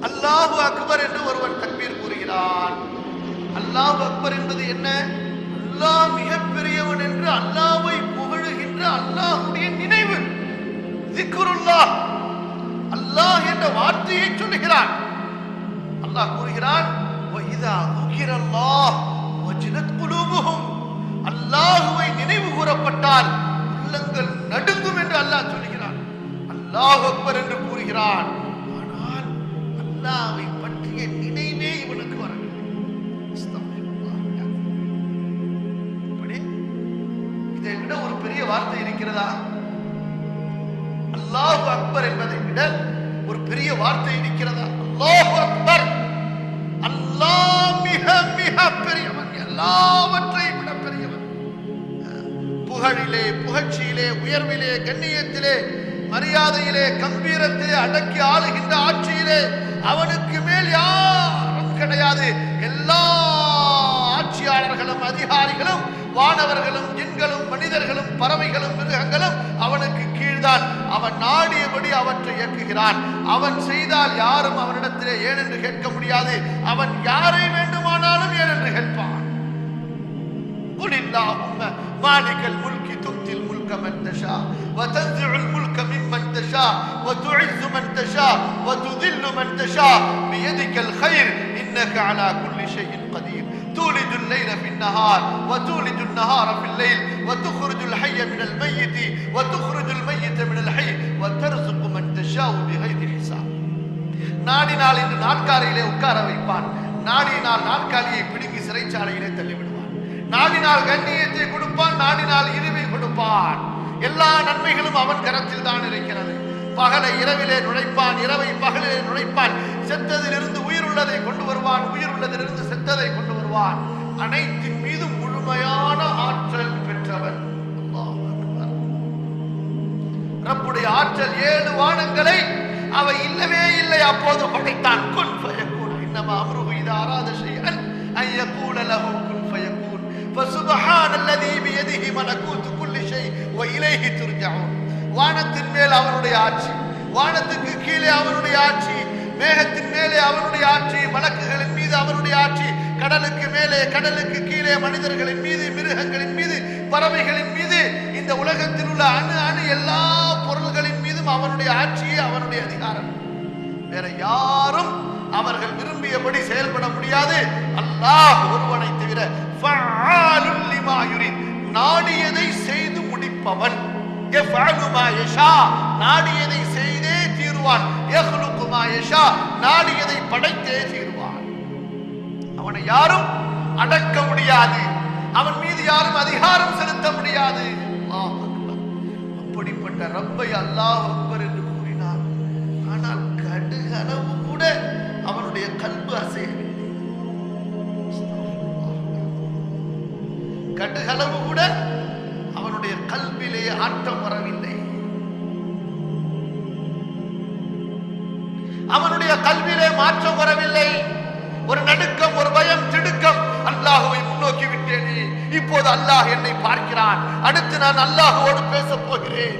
அல்லாஹு அக்பர் என்று ஒருவன் தக்பீர் கூறுகிறான். அல்லாஹு அக்பர் என்பது என்ன? அல்லாஹ் மிகப்பெரியவன் என்று அல்லாஹ்வை புகழுகின்ற அல்லாஹ்வுடைய நினைவு, திக்ருல்லாஹ். அல்லாஹ் என்ற வார்த்தையை சொல்லுகிறான். அல்லாஹ் கூறுகிறான், வஇதா ذُكِرَ வஜிலத் குலூபுஹும். அல்லாஹ்வை நினைவு கூறப்பட்டால் உள்ளங்கள் நடுங்கும் என்று அல்லாஹ் சொல்கிறான். அல்லாஹ் அக்பர் என்று கூறுகிறான். ஆனால் அல்லாஹ்வை பற்றிய நினைவே இவனுக்கு வரவில்லை. இதை விட ஒரு பெரிய வார்த்தை இருக்கிறதா? அல்லாஹ் அக்பர் என்பதை விட ஒரு பெரிய வார்த்தை இருக்கிறதா? அல்லாஹ் அக்பர். அல்லாஹ் மிக மிக பெரியவன், எல்லாவற்றையும் விட பெரியவன். புகழிலே, புகழ்ச்சியிலே, உயர்விலே, கண்ணியத்திலே, மரியாதையிலே, கம்பீரத்திலே, அடக்கி ஆளுகின்ற ஆட்சியிலே அவனுக்கு மேல் யாரும் கிடையாது. எல்லா ஆட்சியாளர்களும் அதிகாரிகளும் வானவர்களும் ஜின்களும் மனிதர்களும் பறவைகளும் மிருகங்களும் அவனுக்கு கீழ்தான். அவன் நாடியபடி அவற்றை இயக்குகிறான். அவன் செய்தால் யாரும் அவனிடத்திலே ஏன் என்று கேட்க முடியாது. அவன் யாரை வேண்டுமானாலும் ஏன் என்று கேட்பான். قل اللهم مالك الملك تؤتي الملك من تشاء وتنزع الملك ممن تشاء وتعز من تشاء وتذل من تشاء بيدك الخير إنك على كل شيء قدير تولد الليل في النهار وتولد النهار في الليل وتخرج الحي من الميت وتخرج الميت من الحي وترزق من تشاء بغير حساب. நாடினால் இந்த நாட்காலியிலே உட்கார வைப்பான். நாடினால் நாட்காலியை பிடுங்கி சிறைச்சாலையிலே தள்ளிவிடுவான். நாடினால் கண்ணியத்தை கொடுப்பான், நாடினால் இருவை கொடுப்பான். எல்லா நன்மைகளும் அவன் கரத்தில் தான் இருக்கிறது. பகலை இரவிலே நுழைப்பான், இரவை பகலிலே நுழைப்பான். செத்ததிலிருந்து உயிர் உள்ளதை கொண்டு வருவான், உயிர் உள்ளதிலிருந்து செத்ததை கொண்டு வருவான். அனைத்தின் மீது முழுமையான ஆற்றல் பெற்றவன். ரப்புடைய ஆற்றல் 7 வானங்களை அவை இல்லவே இல்லை அப்போது படைத்தான். குன் ஃபயகூன். இன்னமா அம்ருஹு இதா அராத ஷைஅன் அன் யகூல லஹு குன் ஃபயகூன். فسبحان الذي بيده ملكوت كل شيء واليه ترجعون. வானத்தின் மேல் அவனுடைய ஆட்சி, வானத்துக்கு கீழே அவனுடைய ஆட்சி, மேகத்தின் மேலே அவனுடைய ஆட்சி, மலக்குகளின் மீது அவனுடைய ஆட்சி, கடலுக்கு மேலே கடலுக்கு கீழே மனிதர்களின் மீது, மிருகங்களின் மீது, பறவைகளின் மீது, இந்த உலகத்தில் உள்ள அணு அணு எல்லா பொருள்களின் மீதும் அவனுடைய ஆட்சியே, அவனுடைய அதிகாரம். வேற யாரும் அவர்கள் விரும்பியபடி செயல்பட முடியாது. அல்லாஹ் ஒருவனை தவிர. ஃபஅலுல் லிமா யுரித். நாடியதை செய்து முடிப்பவன். யஃஅலு மா யஷா. நாடியதை செய்தே தீருவான். யஹ்லுகு மா யஷா. நாடியதை படைத்தே தீருவான். அவனை யாரும் அடக்க முடியாது. அவன் மீது யாரும் அதிகாரம் செலுத்த முடியாது. அல்லாஹ் அக்பர். அப்படிப்பட்ட ரப்பை அல்லாஹ் அக்பர் என்று கூறினார். ஆனால் கடுகளவு கூட அவனுடைய கல்பு அசையவில்லை. கடுகளவு கூட அவனுடைய கல்விலே ஆட்டம் வரவில்லை. அவனுடைய கல்விலே மாற்றம் வரவில்லை. ஒரு நடுக்கம், ஒரு பயம், திடுக்கம். அல்லாஹ்வை முன்னோக்கி விட்டேனே, இப்போது அல்லாஹ் என்னை பார்க்கிறான், அடுத்து நான் அல்லாஹ்வோடு பேச போகிறேன்.